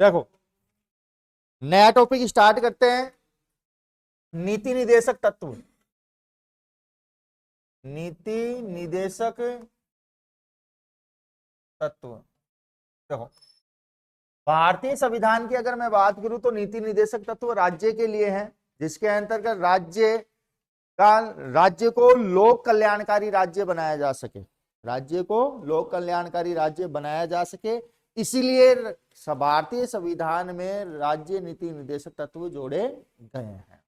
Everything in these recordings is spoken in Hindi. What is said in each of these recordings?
देखो, नया टॉपिक स्टार्ट करते हैं। नीति निदेशक तत्व। नीति निदेशक तत्व। देखो, भारतीय संविधान की अगर मैं बात करूं तो नीति निदेशक तत्व राज्य के लिए है, जिसके अंतर्गत राज्य को लोक कल्याणकारी राज्य बनाया जा सके। राज्य को लोक कल्याणकारी राज्य बनाया जा सके, इसीलिए भारतीय संविधान में राज्य नीति निदेशक तत्व जोड़े गए हैं,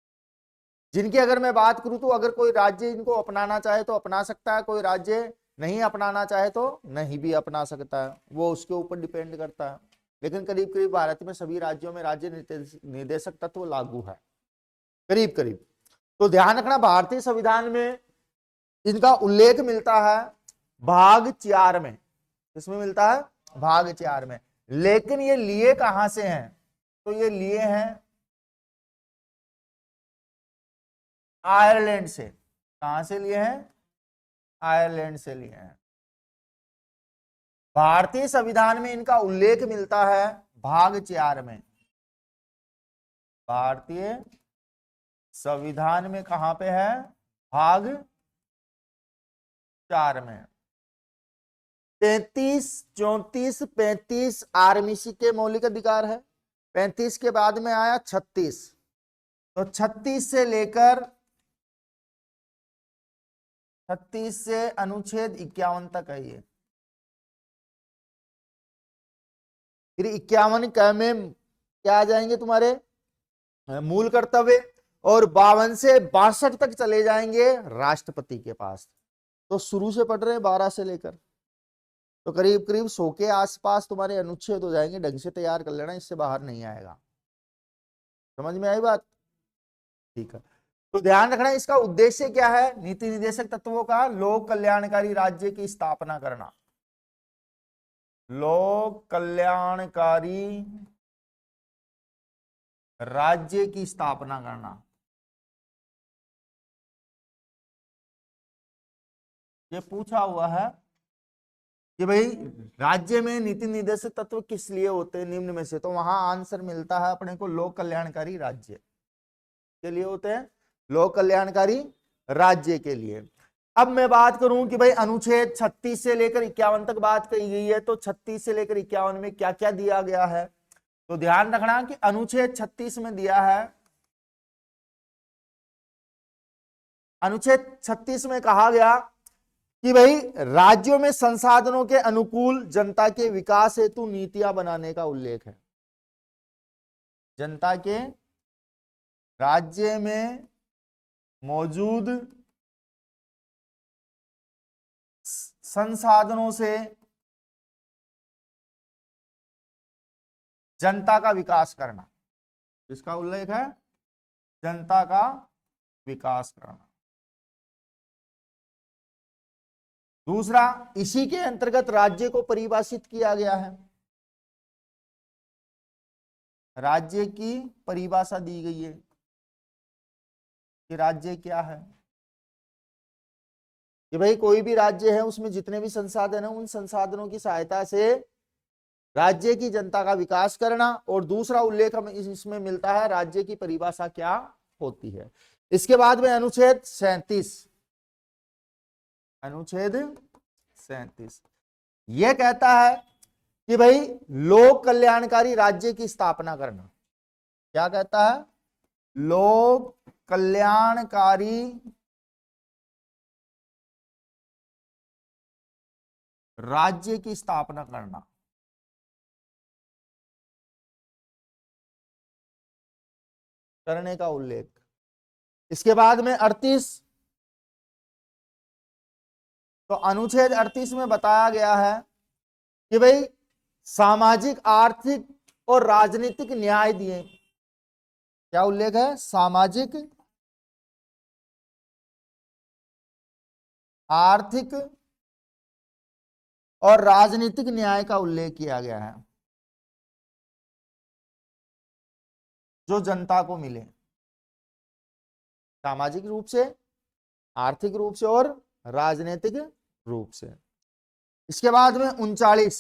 जिनकी अगर मैं बात करूं तो अगर कोई राज्य इनको अपनाना चाहे तो अपना सकता है, कोई राज्य नहीं अपनाना चाहे तो नहीं भी अपना सकता है, वो उसके ऊपर डिपेंड करता है। लेकिन करीब करीब भारत में सभी राज्यों में राज्य निदेशक तत्व लागू है, करीब करीब। तो ध्यान रखना, भारतीय संविधान में इनका उल्लेख मिलता है भाग 4 में। किसमें मिलता है? भाग 4 में। लेकिन ये लिए कहां से हैं? तो ये लिए हैं आयरलैंड से। कहां से लिए हैं? आयरलैंड से लिए हैं। भारतीय संविधान में इनका उल्लेख मिलता है भाग 4 में। भारतीय संविधान में कहां पे है? भाग 4 में। 33, 34, 35 आरएमसी के मौलिक अधिकार है। 35 के बाद में आया 36, तो 36 से लेकर 36 से अनुच्छेद 51 तक है ये। फिर 51 में क्या आ जाएंगे तुम्हारे? मूल कर्तव्य। और 52 से 62 तक चले जाएंगे राष्ट्रपति के पास। तो शुरू से पढ़ रहे हैं 12 से लेकर, तो करीब करीब 100 के आसपास तुम्हारे अनुच्छेद हो जाएंगे। ढंग से तैयार कर लेना, इससे बाहर नहीं आएगा। समझ में आई बात? ठीक है। तो ध्यान रखना, इसका उद्देश्य क्या है? नीति निदेशक तत्वों का लोक कल्याणकारी राज्य की स्थापना करना। लोक कल्याणकारी राज्य की स्थापना करना। ये पूछा हुआ है कि भाई राज्य में नीति निदेशक तत्व किस लिए होते हैं निम्न में से, तो वहां आंसर मिलता है अपने को लोक कल्याणकारी राज्य के लिए होते हैं। लोक कल्याणकारी राज्य के लिए। अब मैं बात करूं कि भाई अनुच्छेद 36 से लेकर 51 तक बात कही गई है, तो 36 से लेकर 51 में क्या क्या दिया गया है? तो ध्यान रखना कि अनुच्छेद 36 में दिया है, अनुच्छेद 36 में कहा गया कि भाई राज्यों में संसाधनों के अनुकूल जनता के विकास हेतु नीतियां बनाने का उल्लेख है। जनता के राज्य में मौजूद संसाधनों से जनता का विकास करना। इसका उल्लेख है जनता का विकास करना। दूसरा, इसी के अंतर्गत राज्य को परिभाषित किया गया है। राज्य की परिभाषा दी गई है कि राज्य क्या है। कि भाई कोई भी राज्य है, उसमें जितने भी संसाधन है, उन संसाधनों की सहायता से राज्य की जनता का विकास करना। और दूसरा उल्लेख हमें इसमें मिलता है राज्य की परिभाषा क्या होती है। इसके बाद में अनुच्छेद 37, अनुच्छेद 37 यह कहता है कि भाई लोक कल्याणकारी राज्य की स्थापना करना। क्या कहता है? लोक कल्याणकारी राज्य की स्थापना करना। करने का उल्लेख। इसके बाद में 38, तो अनुच्छेद 38 में बताया गया है कि भाई सामाजिक, आर्थिक और राजनीतिक न्याय दिए। क्या उल्लेख है? सामाजिक, आर्थिक और राजनीतिक न्याय का उल्लेख किया गया है, जो जनता को मिले, सामाजिक रूप से, आर्थिक रूप से और राजनीतिक रूप से। इसके बाद में 39,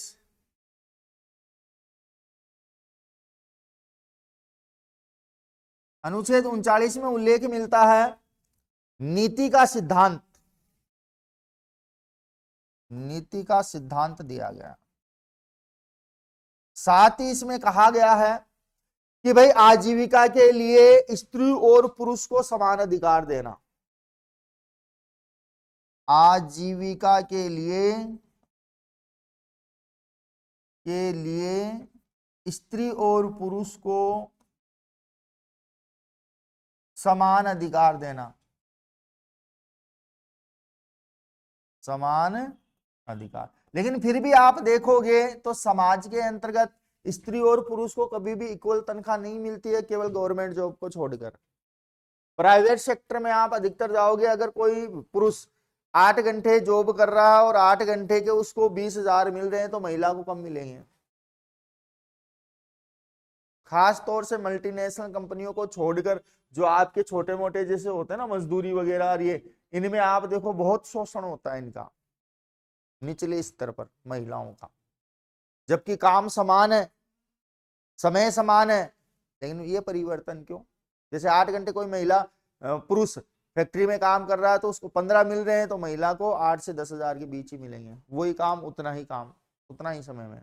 अनुच्छेद 39 में उल्लेख मिलता है नीति का सिद्धांत, नीति का सिद्धांत दिया गया। साथ ही इसमें कहा गया है कि भाई आजीविका के लिए स्त्री और पुरुष को समान अधिकार देना, आजीविका के लिए स्त्री और पुरुष को समान अधिकार देना, समान अधिकार। लेकिन फिर भी आप देखोगे तो समाज के अंतर्गत स्त्री और पुरुष को कभी भी इक्वल तनख्वाह नहीं मिलती है, केवल गवर्नमेंट जॉब को छोड़कर। प्राइवेट सेक्टर में आप अधिकतर जाओगे, अगर कोई पुरुष 8 घंटे जॉब कर रहा है और 8 घंटे के उसको 20,000 मिल रहे हैं, तो महिला को कम मिलेंगे। खास तौर से मल्टीनेशनल कंपनियों को छोड़कर जो आपके छोटे मोटे जैसे होते हैं ना मजदूरी वगैरह, और ये इनमें आप देखो बहुत शोषण होता है इनका निचले स्तर पर महिलाओं का, जबकि काम समान है, समय समान है, लेकिन ये परिवर्तन क्यों? जैसे 8 घंटे कोई महिला पुरुष फैक्ट्री में काम कर रहा है तो उसको 15 मिल रहे हैं, तो महिला को 8 से 10,000 के बीच ही मिलेंगे, वही काम उतना ही समय में।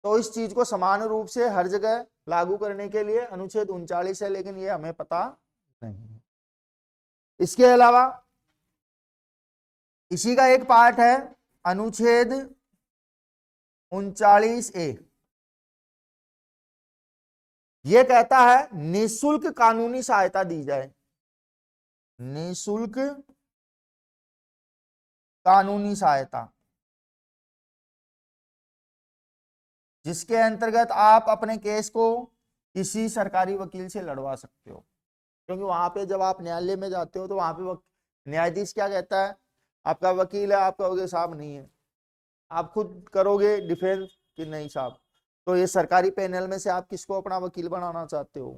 तो इस चीज को समान रूप से हर जगह लागू करने के लिए अनुच्छेद 39 है, लेकिन ये हमें पता नहीं है। इसके अलावा इसी का एक पार्ट है अनुच्छेद 39A। यह कहता है निःशुल्क कानूनी सहायता दी जाए, निःशुल्क कानूनी सहायता, जिसके अंतर्गत आप अपने केस को किसी सरकारी वकील से लड़वा सकते हो। क्योंकि वहां पे जब आप न्यायालय में जाते हो तो वहां पे न्यायाधीश क्या कहता है, आपका वकील है, आप कहोगे साहब नहीं है, आप खुद करोगे डिफेंस कि नहीं साहब, तो ये सरकारी पैनल में से आप किसको अपना वकील बनाना चाहते हो,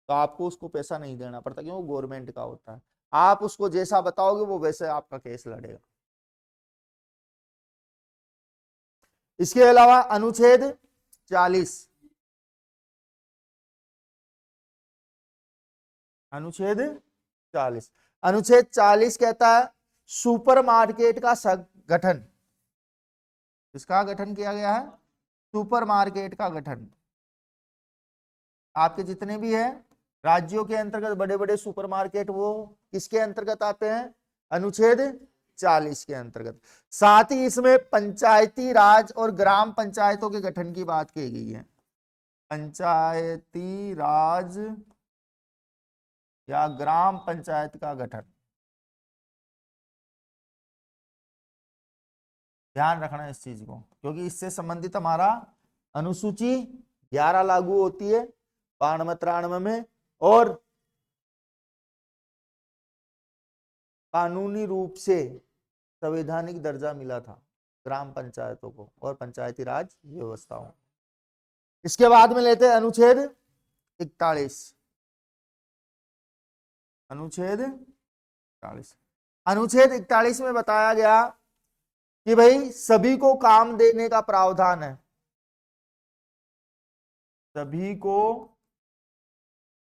तो आपको उसको पैसा नहीं देना पड़ता, क्यों? गवर्नमेंट का होता है। आप उसको जैसा बताओगे वो वैसे आपका केस लड़ेगा। इसके अलावा अनुच्छेद 40, अनुच्छेद 40, अनुच्छेद 40 कहता है सुपरमार्केट का गठन। इसका गठन किया गया है, सुपरमार्केट का गठन। आपके जितने भी है राज्यों के अंतर्गत बड़े बड़े सुपरमार्केट, वो किसके अंतर्गत आते हैं? अनुच्छेद 40 के अंतर्गत। साथ ही इसमें पंचायती राज और ग्राम पंचायतों के गठन की बात की गई है, पंचायती राज या ग्राम पंचायत का गठन। ध्यान रखना इस चीज को, क्योंकि इससे संबंधित हमारा अनुसूची 11 लागू होती है 92-93 में, और कानूनी रूप से संवैधानिक दर्जा मिला था ग्राम पंचायतों को और पंचायती राज व्यवस्थाओं। इसके बाद में लेते हैं अनुच्छेद 41, अनुच्छेद 41। अनुच्छेद 41 में बताया गया कि भाई सभी को काम देने का प्रावधान है, सभी को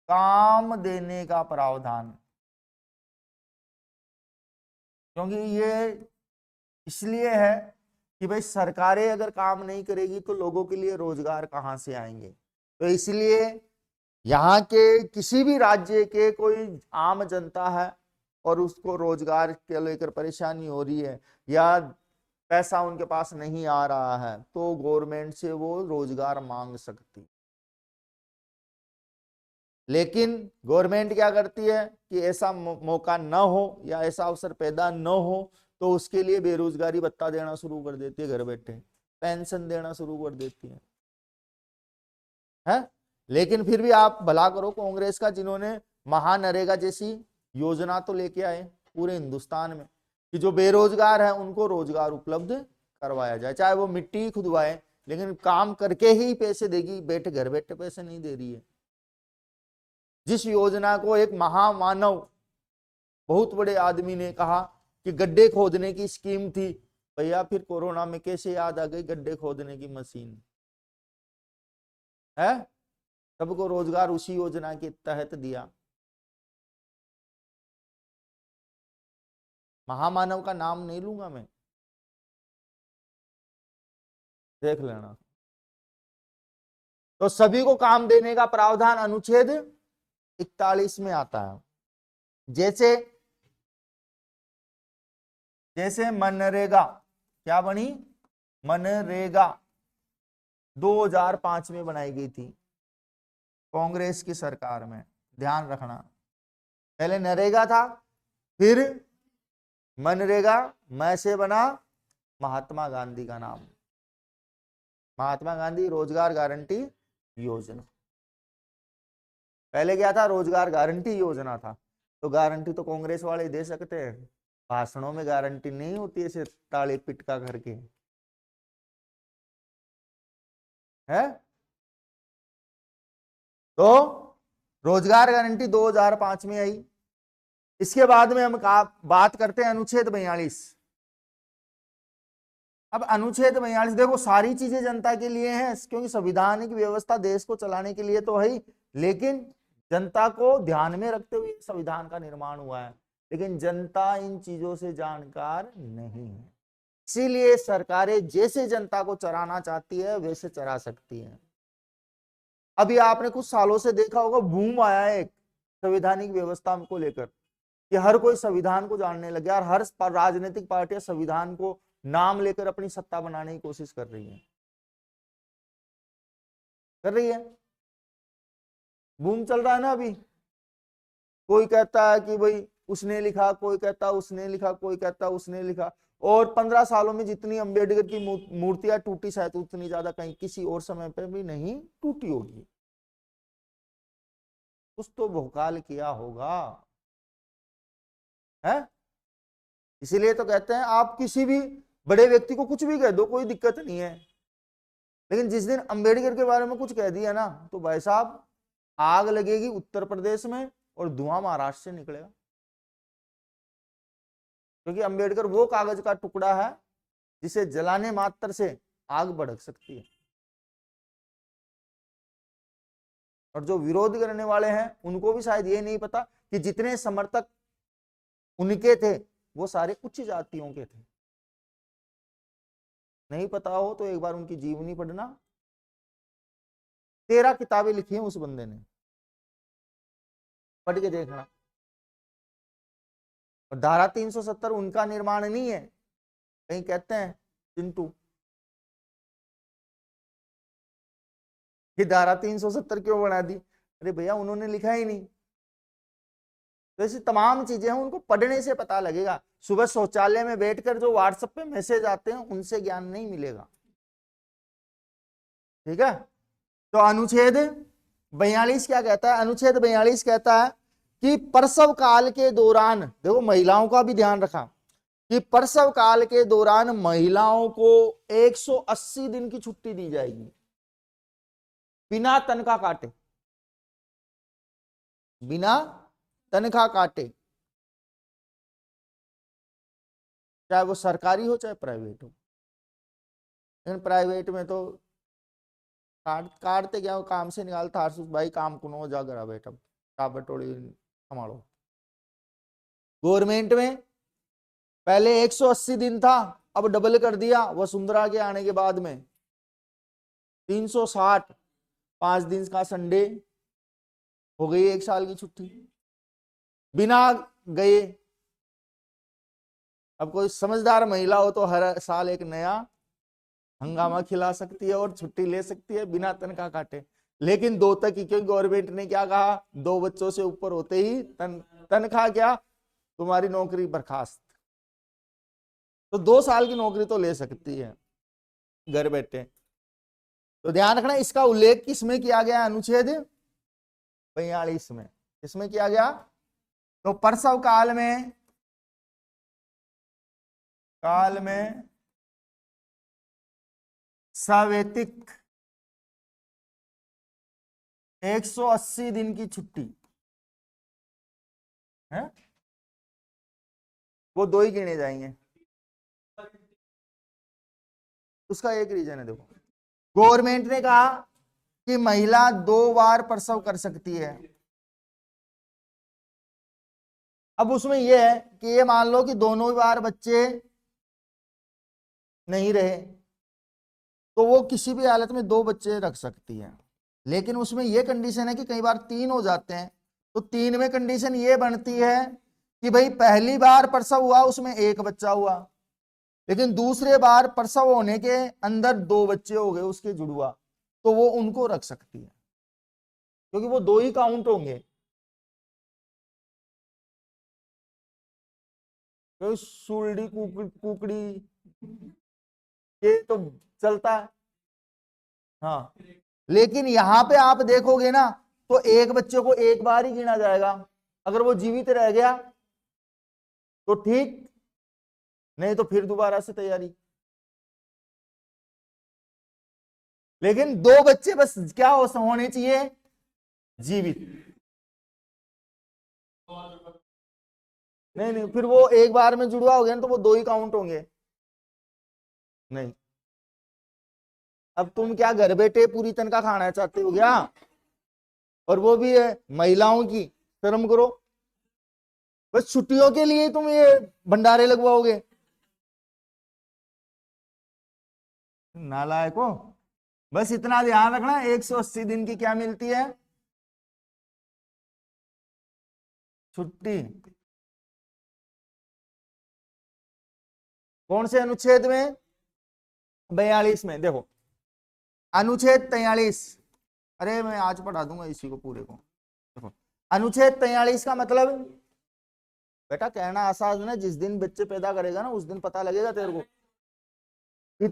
काम देने का प्रावधान। क्योंकि ये इसलिए है कि भाई सरकारें अगर काम नहीं करेगी तो लोगों के लिए रोजगार कहां से आएंगे। तो इसलिए यहाँ के किसी भी राज्य के कोई आम जनता है और उसको रोजगार के लेकर परेशानी हो रही है या पैसा उनके पास नहीं आ रहा है, तो गवर्नमेंट से वो रोजगार मांग सकती। लेकिन गवर्नमेंट क्या करती है कि ऐसा मौका न हो या ऐसा अवसर पैदा न हो, तो उसके लिए बेरोजगारी भत्ता देना शुरू कर देती है, घर बैठे पेंशन देना शुरू कर देती है? लेकिन फिर भी आप भला करो कांग्रेस का, जिन्होंने महानरेगा जैसी योजना तो लेके आए पूरे हिंदुस्तान में कि जो बेरोजगार है उनको रोजगार उपलब्ध करवाया जाए, चाहे वो मिट्टी खुदवाए, लेकिन काम करके ही पैसे देगी, बैठे घर बैठे पैसे नहीं दे रही है। जिस योजना को एक महामानव बहुत बड़े आदमी ने कहा कि गड्ढे खोदने की स्कीम थी, भैया फिर कोरोना में कैसे याद आ गई गड्ढे खोदने की मशीन? है, सबको रोजगार उसी योजना के तहत दिया। महामानव का नाम नहीं लूंगा मैं, देख लेना। तो सभी को काम देने का प्रावधान अनुच्छेद 41 में आता है। जैसे जैसे मनरेगा क्या बनी, मनरेगा 2005 में बनाई गई थी कांग्रेस की सरकार में, ध्यान रखना। पहले नरेगा था, फिर मनरेगा, मैं से बना महात्मा गांधी का नाम, महात्मा गांधी रोजगार गारंटी योजना। पहले क्या था, रोजगार गारंटी योजना था। तो गारंटी तो कांग्रेस वाले दे सकते हैं, भाषणों में गारंटी नहीं होती है, सिर्फ ताली पिटका करके है। तो रोजगार गारंटी 2005 में आई। इसके बाद में हम बात करते हैं अनुच्छेद 42। अब अनुच्छेद 42 देखो, सारी चीजें जनता के लिए हैं, क्योंकि संविधानिक व्यवस्था देश को चलाने के लिए तो है ही, लेकिन जनता को ध्यान में रखते हुए संविधान का निर्माण हुआ है। लेकिन जनता इन चीजों से जानकार नहीं है, इसीलिए सरकारें जैसे जनता को चराना चाहती है वैसे चरा सकती है। अभी आपने कुछ सालों से देखा होगा, बूम आया है एक संवैधानिक व्यवस्था को लेकर, कि हर कोई संविधान को जानने लग गया, और हर राजनीतिक पार्टियां संविधान को नाम लेकर अपनी सत्ता बनाने की कोशिश कर रही है, बूम चल रहा है ना अभी। कोई कहता है कि भाई उसने लिखा, कोई कहता उसने लिखा, कोई कहता उसने लिखा। और 15 सालों में जितनी अंबेडकर की मूर्तियां टूटी, शायद उतनी ज्यादा कहीं किसी और समय पे भी नहीं टूटी होगी। कुछ तो भोकाल किया होगा, है। इसीलिए तो कहते हैं आप किसी भी बड़े व्यक्ति को कुछ भी कह दो, कोई दिक्कत नहीं है, लेकिन जिस दिन अंबेडकर के बारे में कुछ कह दिया ना, तो भाई साहब आग लगेगी उत्तर प्रदेश में और धुआं महाराष्ट्र से निकलेगा। क्योंकि अंबेडकर वो कागज का टुकड़ा है जिसे जलाने मात्र से आग भड़क सकती है। और जो विरोध करने वाले हैं उनको भी शायद ये नहीं पता कि जितने समर्थक उनके थे वो सारे उच्च जातियों के थे। नहीं पता हो तो एक बार उनकी जीवनी पढ़ना, 13 किताबें लिखी हैं उस बंदे ने, पढ़ के देखना। और धारा 370 उनका निर्माण नहीं है, कहीं कहते हैं चिंटू कि धारा 370 क्यों बना दी, अरे भैया उन्होंने लिखा ही नहीं। तो ऐसी तमाम चीजें हैं, उनको पढ़ने से पता लगेगा। सुबह शौचालय में बैठकर जो व्हाट्सएप पे मैसेज आते हैं उनसे ज्ञान नहीं मिलेगा, ठीक है। तो अनुच्छेद 42 क्या कहता है, अनुच्छेद 42 कहता है कि प्रसव काल के दौरान, देखो महिलाओं का भी ध्यान रखा, कि प्रसव काल के दौरान महिलाओं को 180 दिन की छुट्टी दी जाएगी बिना तनख्वाह काटे, बिना तनख्वाह काटे, चाहे वो सरकारी हो चाहे प्राइवेट हो। लेकिन प्राइवेट में तो काटते क्या, काम से निकालता हर भाई काम कुनो जा करा बेटा, का बटोड़ी संभालो। गवर्नमेंट में पहले 180 दिन था, अब डबल कर दिया वसुंधरा के आने के बाद में 360, 5 दिन का संडे हो गई, 1 साल की छुट्टी बिना गए। अब कोई समझदार महिला हो तो हर साल एक नया हंगामा खिला सकती है और छुट्टी ले सकती है बिना तनख्वाह काटे। लेकिन 2 तक ही, क्योंकि गवर्नमेंट ने क्या कहा, 2 बच्चों से ऊपर होते ही तनख्वाह क्या, तुम्हारी नौकरी बर्खास्त। तो 2 साल की नौकरी तो ले सकती है घर बैठे। तो ध्यान रखना, इसका उल्लेख किसमें किया गया, अनुच्छेद 42 में। किसमें किया गया, तो प्रसव काल में सवैतनिक 180 दिन की छुट्टी है, वो 2 ही गिने जाएंगे। उसका एक रीजन है, देखो गवर्नमेंट ने कहा कि महिला 2 बार प्रसव कर सकती है। अब उसमें यह है कि ये मान लो कि दोनों बार बच्चे नहीं रहे, तो वो किसी भी हालत में 2 बच्चे रख सकती है। लेकिन उसमें यह कंडीशन है कि कई बार 3 हो जाते हैं, तो 3 में कंडीशन ये बनती है कि भाई पहली बार प्रसव हुआ उसमें 1 बच्चा हुआ, लेकिन दूसरे बार प्रसव होने के अंदर 2 बच्चे हो गए उसके जुड़वा, तो वो उनको रख सकती है, क्योंकि वो 2 ही काउंट होंगे। तो सुलड़ी कुकड़ी ये तो चलता है। हाँ, लेकिन यहां पे आप देखोगे ना, तो एक बच्चे को 1 बार ही गिना जाएगा। अगर वो जीवित रह गया तो ठीक, नहीं तो फिर दोबारा से तैयारी। लेकिन 2 बच्चे बस क्या होने चाहिए, जीवित। नहीं नहीं, फिर वो 1 बार में जुड़वा हो गया ना, तो वो 2 ही काउंट होंगे। नहीं, अब तुम क्या घर बैठे पूरी तनख्वाह खाना चाहते हो क्या? और वो भी है महिलाओं की, शर्म करो। बस छुट्टियों के लिए तुम ये भंडारे लगवाओगे, नालायक हो। बस इतना ध्यान रखना, 180 दिन की क्या मिलती है, छुट्टी। कौन से अनुच्छेद में? 42 में। देखो अनुच्छेद 43, अरे मैं आज पढ़ा दूंगा इसी को पूरे को। देखो अनुच्छेद 43 का मतलब, बेटा कहना आसान है ना, जिस दिन बच्चे पैदा करेगा ना उस दिन पता लगेगा तेरे को कि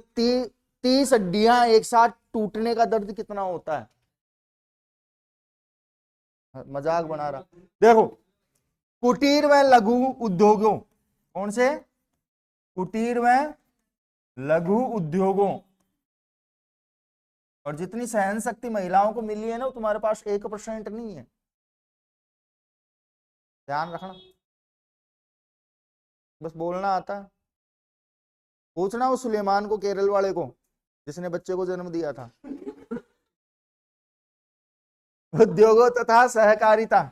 30 हड्डियां एक साथ टूटने का दर्द कितना होता है। मजाक बना रहा। देखो कुटीर व लघु उद्योगों, कौन से? कुटीर व लघु उद्योगों, और जितनी सहन शक्ति महिलाओं को मिली है ना, वो तुम्हारे पास 1% नहीं है, ध्यान रखना। बस बोलना आता है। पूछना उस सुलेमान को, केरल वाले को, जिसने बच्चे को जन्म दिया था। उद्योगों तथा सहकारिता,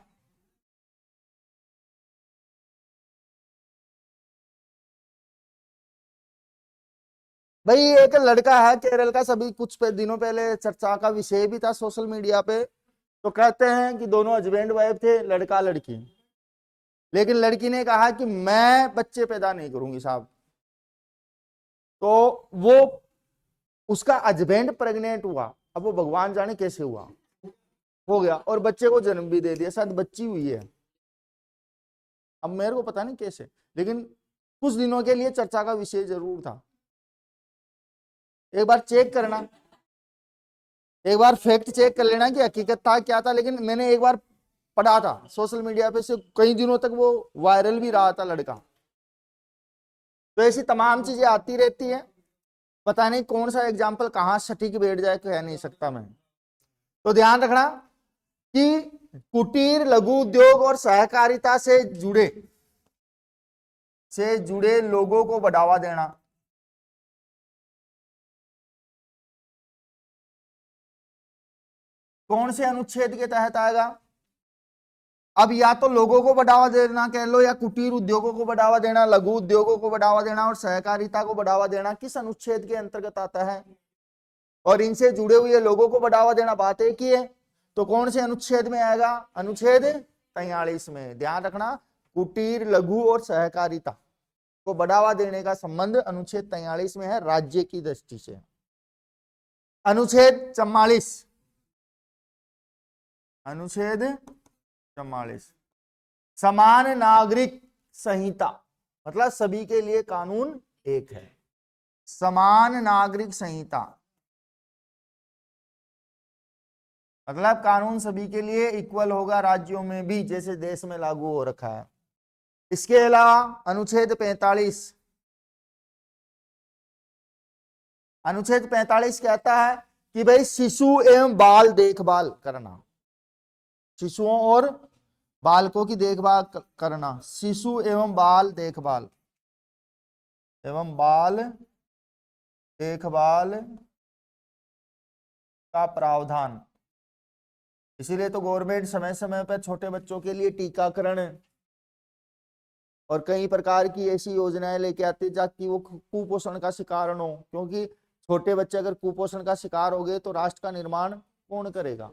भाई एक लड़का है केरल का, सभी कुछ दिनों पहले चर्चा का विषय भी था सोशल मीडिया पे। तो कहते हैं कि दोनों हस्बैंड वाइफ थे, लड़का लड़की, लेकिन लड़की ने कहा कि मैं बच्चे पैदा नहीं करूंगी साहब। तो वो, उसका हस्बैंड प्रेग्नेंट हुआ, अब वो भगवान जाने कैसे हुआ, हो गया और बच्चे को जन्म भी दे दिया, शायद बच्ची हुई है, अब मेरे को पता नहीं कैसे, लेकिन कुछ दिनों के लिए चर्चा का विषय जरूर था। एक बार चेक करना, एक बार फैक्ट चेक कर लेना कि हकीकत था क्या था, लेकिन मैंने एक बार पढ़ा था सोशल मीडिया पे, से कई दिनों तक वो वायरल भी रहा था लड़का। तो ऐसी तमाम चीजें आती रहती है, पता नहीं कौन सा एग्जाम्पल कहाँ सटीक बैठ जाए कह नहीं सकता मैं। तो ध्यान रखना कि कुटीर लघु उद्योग और सहकारिता से जुड़े लोगों को बढ़ावा देना, कौन से अनुच्छेद के तहत आएगा? अब या तो लोगों को बढ़ावा देना कह लो, या कुटीर उद्योगों को बढ़ावा देना, लघु उद्योगों को बढ़ावा देना और सहकारिता को बढ़ावा देना, किस अनुच्छेद के अंतर्गत आता है? और इनसे जुड़े हुए लोगों को बढ़ावा देना, बात एक ही है, तो कौन से अनुच्छेद में आएगा? अनुच्छेद 43 में। ध्यान रखना, कुटीर लघु और सहकारिता को बढ़ावा देने का संबंध अनुच्छेद 43 में है राज्य की दृष्टि से। अनुच्छेद 44, अनुच्छेद 44 समान नागरिक संहिता, मतलब सभी के लिए कानून एक है। समान नागरिक संहिता मतलब कानून सभी के लिए इक्वल होगा, राज्यों में भी जैसे देश में लागू हो रखा है। इसके अलावा अनुच्छेद 45, अनुच्छेद 45 कहता है कि भाई शिशु एवं बाल देखभाल करना, शिशुओं और बालकों की देखभाल करना, शिशु एवं बाल देखभाल एवं बाल देखभाल का प्रावधान इसीलिए तो गवर्नमेंट समय समय पर छोटे बच्चों के लिए टीकाकरण और कई प्रकार की ऐसी योजनाएं लेके आती है ताकि वो कुपोषण का शिकार न हो, क्योंकि छोटे बच्चे अगर कुपोषण का शिकार हो गए तो राष्ट्र का निर्माण कौन करेगा।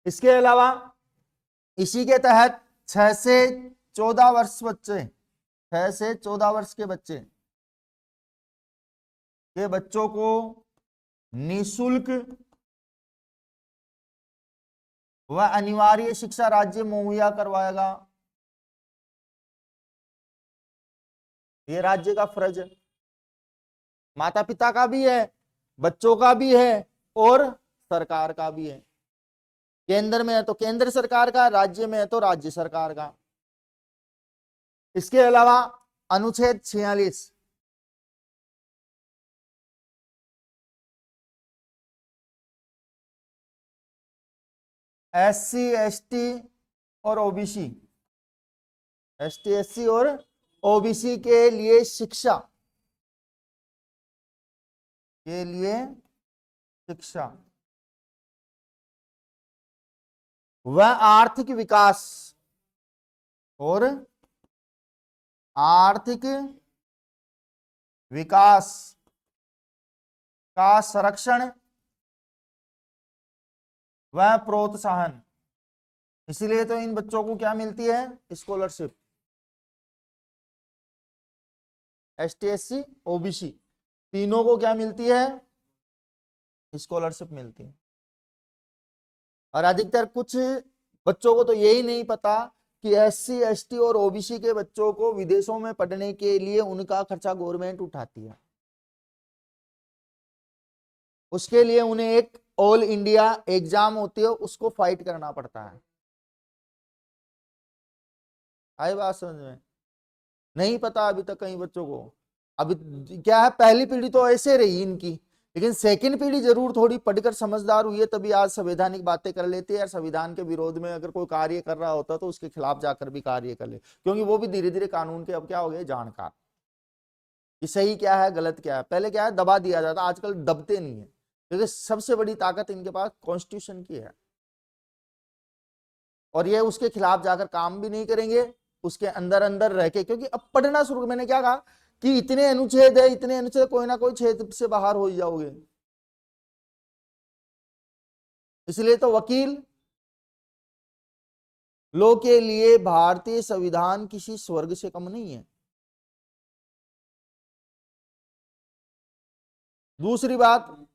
इसके अलावा इसी के तहत 6 से 14 वर्ष बच्चे 6 से 14 वर्ष के बच्चों को निःशुल्क व अनिवार्य शिक्षा राज्य मुहैया करवाएगा। ये राज्य का फर्ज है, माता पिता का भी है, बच्चों का भी है और सरकार का भी है। केंद्र में है तो केंद्र सरकार का, राज्य में है तो राज्य सरकार का। इसके अलावा अनुच्छेद 46 SC ST और ओबीसी, ST SC और ओबीसी के लिए शिक्षा व आर्थिक विकास और आर्थिक विकास का संरक्षण व प्रोत्साहन। इसलिए तो इन बच्चों को क्या मिलती है, स्कॉलरशिप। ST SC OBC तीनों को क्या मिलती है, स्कॉलरशिप मिलती है। और अधिकतर कुछ बच्चों को तो यही नहीं पता कि SC ST और OBC के बच्चों को विदेशों में पढ़ने के लिए उनका खर्चा गवर्नमेंट उठाती है। उसके लिए उन्हें एक ऑल इंडिया एग्जाम होती है, उसको फाइट करना पड़ता है। आई बात समझ में? नहीं पता अभी तक कई बच्चों को। अभी क्या है, पहली पीढ़ी तो ऐसे रही इनकी, लेकिन सेकंड पीढ़ी जरूर थोड़ी पढ़कर समझदार हुई है, तभी आज संवैधानिक बातें कर लेती है। और संविधान के विरोध में अगर कोई कार्य कर रहा होता तो उसके खिलाफ जाकर भी कार्य कर ले, क्योंकि वो भी धीरे धीरे कानून के अब क्या हो गए, जानकार, कि सही क्या है गलत क्या है। पहले क्या है, दबा दिया जाता, आजकल दबते नहीं है, क्योंकि सबसे बड़ी ताकत इनके पास कॉन्स्टिट्यूशन की है। और ये उसके खिलाफ जाकर काम भी नहीं करेंगे, उसके अंदर अंदर रह के, क्योंकि अब पढ़ना शुरू, मैंने क्या कहा कि इतने अनुच्छेद है, इतने अनुच्छेद, कोई ना कोई छेद से बाहर हो जाओगे। इसलिए तो वकील लोग के लिए भारतीय संविधान किसी स्वर्ग से कम नहीं है। दूसरी बात,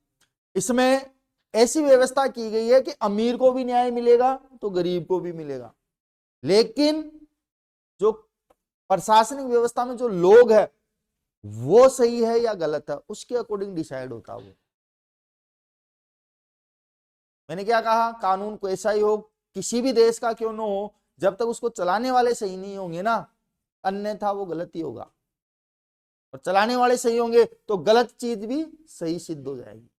इसमें ऐसी व्यवस्था की गई है कि अमीर को भी न्याय मिलेगा तो गरीब को भी मिलेगा, लेकिन जो प्रशासनिक व्यवस्था में जो लोग है वो सही है या गलत है उसके अकॉर्डिंग डिसाइड होता है वो। मैंने क्या कहा, कानून को ऐसा ही हो, किसी भी देश का क्यों ना हो, जब तक उसको चलाने वाले सही नहीं होंगे ना, अन्यथा वो गलत ही होगा। और चलाने वाले सही होंगे तो गलत चीज भी सही सिद्ध हो जाएगी।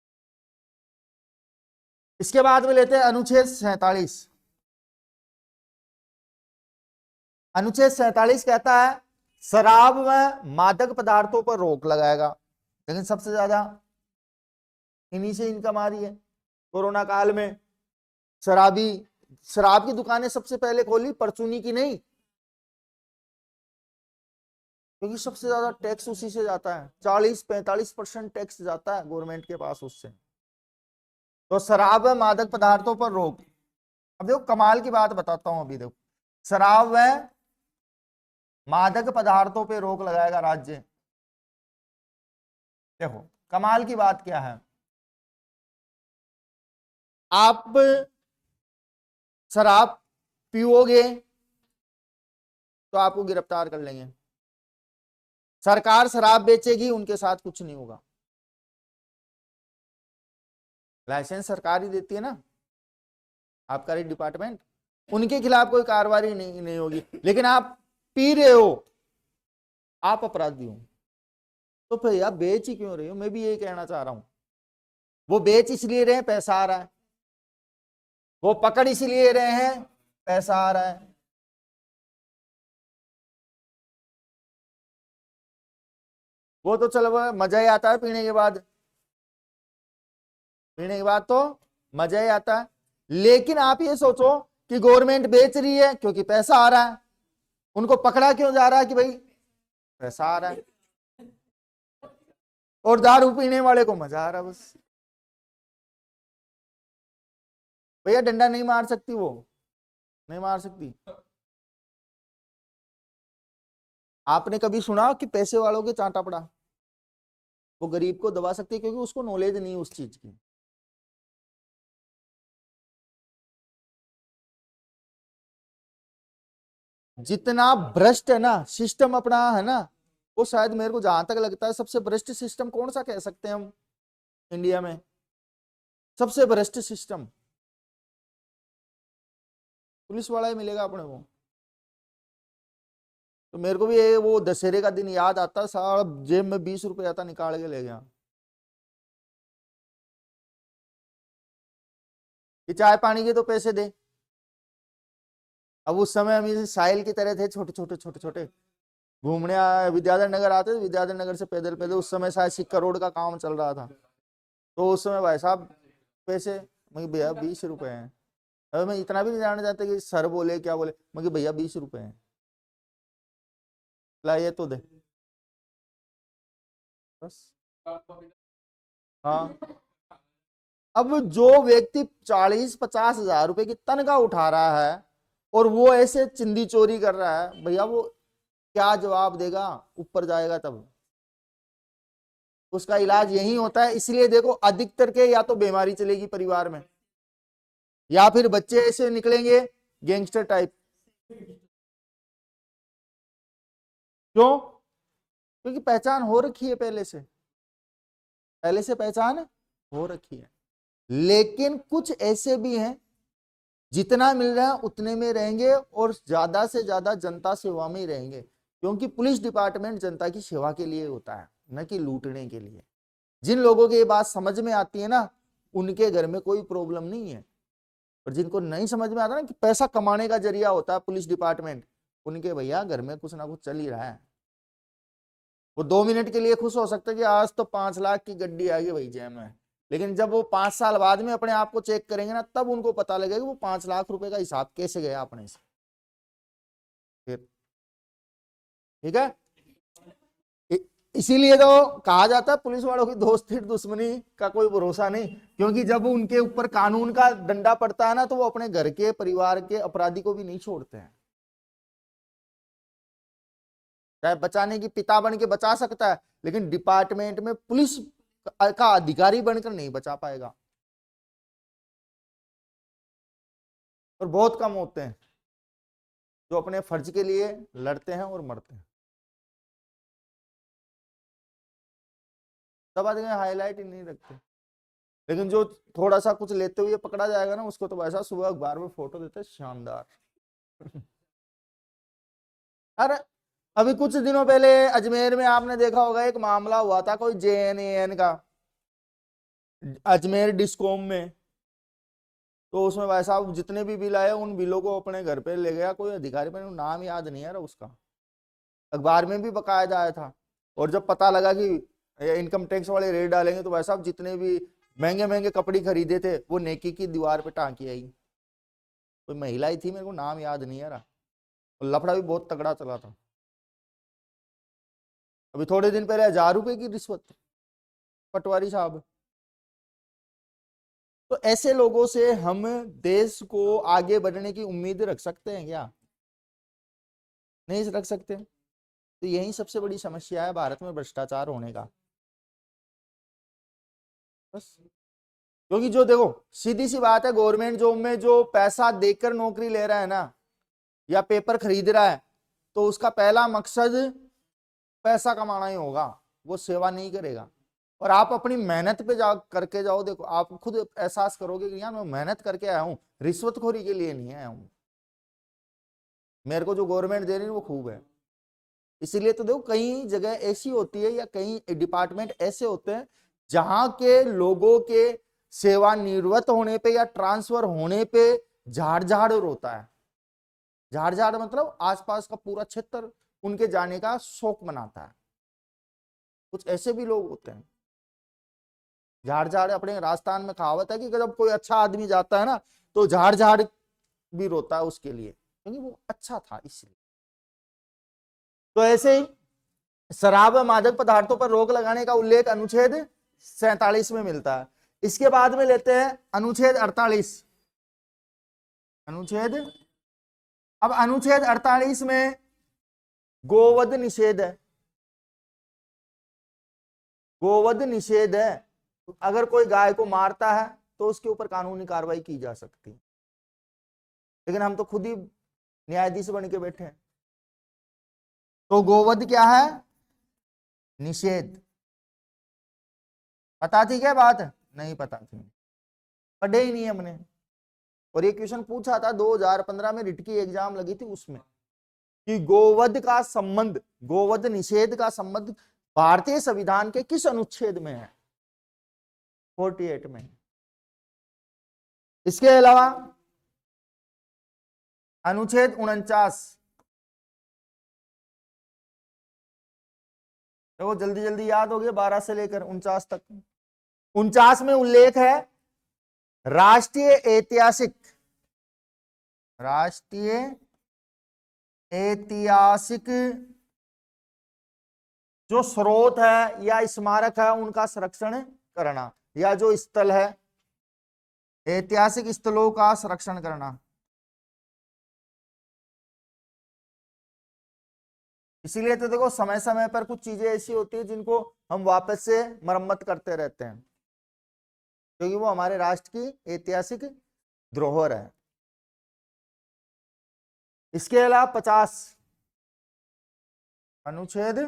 इसके बाद में लेते हैं अनुच्छेद 47। अनुच्छेद 47 कहता है शराब व मादक पदार्थों पर रोक लगाएगा, लेकिन सबसे ज्यादा इन्हीं से इनकम आ रही है। कोरोना काल में शराब की दुकानें सबसे पहले खोली, परचूनी की नहीं, क्योंकि सबसे ज्यादा टैक्स उसी से जाता है, 40-45% टैक्स जाता है गवर्नमेंट के पास उससे। तो शराब व मादक पदार्थों पर रोक। अब देखो कमाल की बात बताता हूं, अभी देखो शराब व मादक पदार्थों पर रोक लगाएगा राज्य। देखो कमाल की बात क्या है, आप शराब पियोगे तो आपको गिरफ्तार कर लेंगे, सरकार शराब बेचेगी उनके साथ कुछ नहीं होगा, लाइसेंस सरकार ही देती है ना, आबकारी डिपार्टमेंट, उनके खिलाफ कोई कार्रवाई नहीं होगी। लेकिन आप पी रहे हो, आप अपराधी हो, तो फिर आप बेच ही क्यों रहे हो। मैं भी यही कहना चाह रहा हूं, वो बेच इसलिए रहे हैं पैसा आ रहा है, वो पकड़ इसलिए रहे हैं पैसा आ रहा है। वो तो चलो मजा ही आता है पीने के बाद, पीने के बाद तो मजा ही आता है। लेकिन आप ये सोचो कि गवर्नमेंट बेच रही है क्योंकि पैसा आ रहा है, उनको पकड़ा क्यों जा रहा है कि भाई पैसा आ रहा है, और दारू पीने वाले को मजा आ रहा है बस। भैया डंडा नहीं मार सकती, वो नहीं मार सकती। आपने कभी सुना कि पैसे वालों के चांटा पड़ा? वो गरीब को दबा सकती है क्योंकि उसको नॉलेज नहीं है उस चीज की। जितना भ्रष्ट है ना सिस्टम अपना है ना, वो शायद मेरे को जहां तक लगता है सबसे भ्रष्ट सिस्टम कौन सा कह सकते हैं हम इंडिया में? सबसे भ्रष्ट सिस्टम पुलिस वाला ही मिलेगा अपने को। तो मेरे को भी ये वो दशहरे का दिन याद आता, साहब जेब में 20 रुपया था, निकाल के ले गया कि चाय पानी के तो पैसे दे। अब उस समय हम इसे साहिल की तरह थे, छोटे छोटे छोटे छोटे, घूमने विद्याधर नगर आते थे, विद्याधर नगर से पैदल पैदल, उस समय शायद सिक्का रोड का काम चल रहा था। तो उस समय भाई साहब पैसे, मैं भैया 20 रुपए हैं। अब मैं इतना भी नहीं जानना चाहता कि सर बोले क्या बोले, मैं भैया 20 रुपए हैं, लाइए तो दे बस। हाँ। अब जो व्यक्ति 40-50 हजार रुपए की तनख्वाह उठा रहा है और वो ऐसे चिंदी चोरी कर रहा है, भैया वो क्या जवाब देगा? ऊपर जाएगा तब। उसका इलाज यही होता है। इसलिए देखो अधिकतर के या तो बीमारी चलेगी परिवार में, या फिर बच्चे ऐसे निकलेंगे गैंगस्टर टाइप। क्यों? क्योंकि पहचान हो रखी है पहले से, पहले से पहचान हो रखी है। लेकिन कुछ ऐसे भी हैं जितना मिल रहा है उतने में रहेंगे और ज्यादा से ज्यादा जनता सेवा में ही रहेंगे, क्योंकि पुलिस डिपार्टमेंट जनता की सेवा के लिए होता है, न कि लूटने के लिए। जिन लोगों की ये बात समझ में आती है ना, उनके घर में कोई प्रॉब्लम नहीं है। और जिनको नहीं समझ में आता ना कि पैसा कमाने का जरिया होता है पुलिस डिपार्टमेंट, उनके भैया घर में कुछ ना कुछ चल ही रहा है। वो 2 मिनट के लिए खुश हो सकते हैं कि आज तो 5 लाख की गड्डी आ गई भाई जेब में, लेकिन जब वो 5 साल बाद में अपने आप को चेक करेंगे ना, तब उनको पता लगेगा कि वो 5 लाख रुपए का हिसाब कैसे गया अपने से। फिर ठीक है। इसीलिए तो कहा जाता है पुलिस वालों की दोस्ती दुश्मनी का कोई भरोसा नहीं, क्योंकि जब उनके ऊपर कानून का डंडा पड़ता है ना, तो वो अपने घर के परिवार के अपराधी को भी नहीं छोड़ते हैं। चाहे बचाने की पिता बन के बचा सकता है, लेकिन डिपार्टमेंट में पुलिस का अधिकारी बनकर नहीं बचा पाएगा। और बहुत कम होते हैं जो अपने फर्ज के लिए लड़ते हैं और मरते हैं। सब आदमी हाईलाइट ही नहीं रखते, लेकिन जो थोड़ा सा कुछ लेते हुए पकड़ा जाएगा ना, उसको तो वैसा सुबह अखबार में फोटो देते हैं, शानदार। अरे अभी कुछ दिनों पहले अजमेर में आपने देखा होगा, एक मामला हुआ था कोई JNAN का, अजमेर डिस्कॉम में। तो उसमें भाई साहब जितने भी बिल आए उन बिलों को अपने घर पे ले गया कोई अधिकारी, पर नाम याद नहीं है उसका, अखबार में भी बकाया जाया था। और जब पता लगा कि इनकम टैक्स वाले रेड डालेंगे, तो भाई साहब जितने भी महंगे महंगे कपड़े खरीदे थे वो नेकी की दीवार पे टांकी आई। कोई महिला ही थी, मेरे को नाम याद नहीं आ रहा। और लफड़ा भी बहुत तगड़ा चला था। अभी थोड़े दिन पहले 1000 रुपए की रिश्वत, पटवारी साहब। तो ऐसे लोगों से हम देश को आगे बढ़ने की उम्मीद रख सकते हैं क्या? नहीं रख सकते। तो यही सबसे बड़ी समस्या है भारत में भ्रष्टाचार होने का, बस। क्योंकि जो देखो सीधी सी बात है, गवर्नमेंट जॉब में जो पैसा देकर नौकरी ले रहा है ना, या पेपर खरीद रहा है, तो उसका पहला मकसद पैसा कमाना ही होगा, वो सेवा नहीं करेगा। और आप अपनी मेहनत पे जा करके जाओ, देखो आप खुद एहसास करोगे कि यार मैं मेहनत करके आया हूं, रिश्वतखोरी के लिए नहीं आया हूं। मेरे को जो गवर्नमेंट दे रही है वो खूब है। इसीलिए तो देखो कई जगह ऐसी होती है या कई डिपार्टमेंट ऐसे होते हैं जहां के लोगों के सेवानिवृत्त होने पे या ट्रांसफर होने पे झाड़ झाड़ रोता है। झाड़ झाड़ मतलब आसपास का पूरा क्षेत्र उनके जाने का शौक मनाता है। कुछ ऐसे भी लोग होते हैं। झाड़ झाड़, अपने राजस्थान में कहावत है कि जब कोई अच्छा आदमी जाता है ना तो झाड़ झाड़ भी रोता है उसके लिए, क्योंकि वो अच्छा था इसलिए। तो ऐसे ही शराब व मादक पदार्थों पर रोक लगाने का उल्लेख अनुच्छेद 47 में मिलता है। इसके बाद में लेते हैं अनुच्छेद 48। अनुच्छेद, अब अनुच्छेद 48 में गोवध निषेध है। गोवध निषेध है, अगर कोई गाय को मारता है तो उसके ऊपर कानूनी कार्रवाई की जा सकती है, लेकिन हम तो खुद ही न्यायाधीश बन के बैठे हैं। तो गोवध क्या है? निषेध। पता थी क्या बात? नहीं पता थी, पढ़े ही नहीं हमने। और ये क्वेश्चन पूछा था 2015 में, रिट की एग्जाम लगी थी उसमें, कि गोवध का संबंध, गोवध निषेध का संबंध भारतीय संविधान के किस अनुच्छेद में है? 48 में। इसके अलावा अनुच्छेद 49, तो जल्दी जल्दी याद हो गया, 12 से लेकर 49 तक। 49 में उल्लेख है राष्ट्रीय ऐतिहासिक, राष्ट्रीय ऐतिहासिक जो स्रोत है या स्मारक है उनका संरक्षण करना, या जो स्थल है ऐतिहासिक स्थलों का संरक्षण करना। इसीलिए तो देखो समय समय पर कुछ चीजें ऐसी होती है जिनको हम वापस से मरम्मत करते रहते हैं, क्योंकि वो हमारे राष्ट्र की ऐतिहासिक धरोहर है। इसके अलावा 50, अनुच्छेद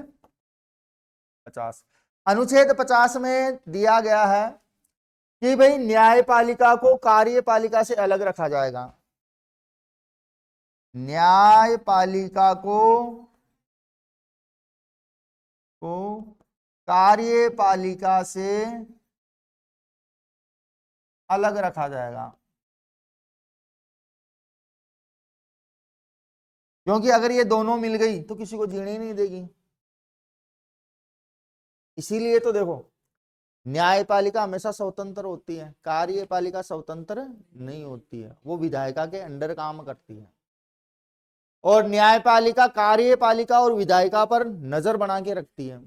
50, अनुच्छेद 50 में दिया गया है कि भाई न्यायपालिका को कार्यपालिका से अलग रखा जाएगा। न्यायपालिका को कार्यपालिका से अलग रखा जाएगा, क्योंकि अगर ये दोनों मिल गई तो किसी को जीने ही नहीं देगी। इसीलिए तो देखो न्यायपालिका हमेशा स्वतंत्र होती है, कार्यपालिका स्वतंत्र नहीं होती है, वो विधायिका के अंडर काम करती है। और न्यायपालिका कार्यपालिका और विधायिका पर नजर बना के रखती है।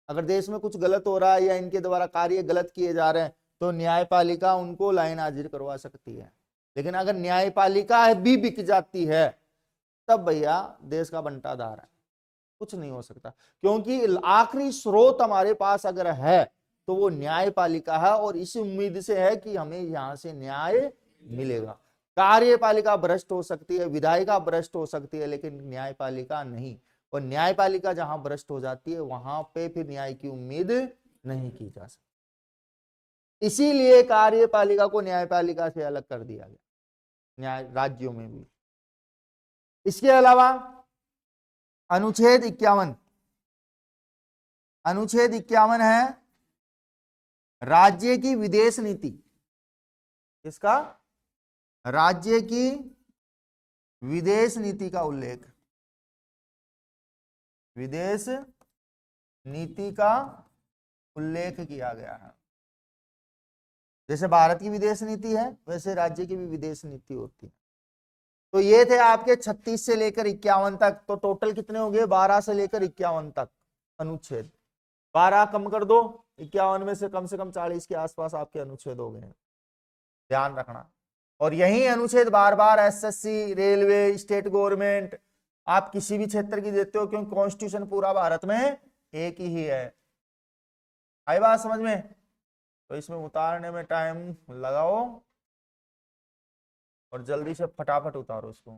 अगर देश में कुछ गलत हो रहा है या इनके द्वारा कार्य गलत किए जा रहे हैं तो न्यायपालिका उनको लाइन हाजिर करवा सकती है। लेकिन अगर न्यायपालिका भी बिक जाती है तब भैया देश का बंटाधार है, कुछ नहीं हो सकता, क्योंकि आखिरी स्रोत हमारे पास अगर है तो वो न्यायपालिका है, और इस उम्मीद से है कि हमें यहां से न्याय मिलेगा। कार्यपालिका भ्रष्ट हो सकती है, विधायिका भ्रष्ट हो सकती है, लेकिन न्यायपालिका नहीं। और न्यायपालिका जहां भ्रष्ट हो जाती है वहां पे फिर न्याय की उम्मीद नहीं की जा सकती। इसीलिए कार्यपालिका को न्यायपालिका से अलग कर दिया गया, न्याय राज्यों में भी। इसके अलावा अनुच्छेद 51, अनुच्छेद 51 है राज्य की विदेश नीति। इसका राज्य की विदेश नीति का उल्लेख, विदेश नीति का उल्लेख किया गया है। जैसे भारत की विदेश नीति है वैसे राज्य की भी विदेश नीति होती है। तो ये थे आपके 36 से लेकर 51 तक, तो टोटल कितने हो गए? 12 से लेकर 51 तक अनुच्छेद। 12 कम कर दो, 51 में से कम 40 के आसपास आपके अनुच्छेद हो गए हैं, ध्यान रखना। और यही अनुच्छेद बार बार एसएससी, रेलवे, स्टेट गवर्नमेंट, आप किसी भी क्षेत्र की देते हो, क्योंकि कॉन्स्टिट्यूशन पूरा भारत में एक ही है। आई बात समझ में? तो इसमें उतारने में टाइम लगाओ और जल्दी से फटाफट उतारो इसको।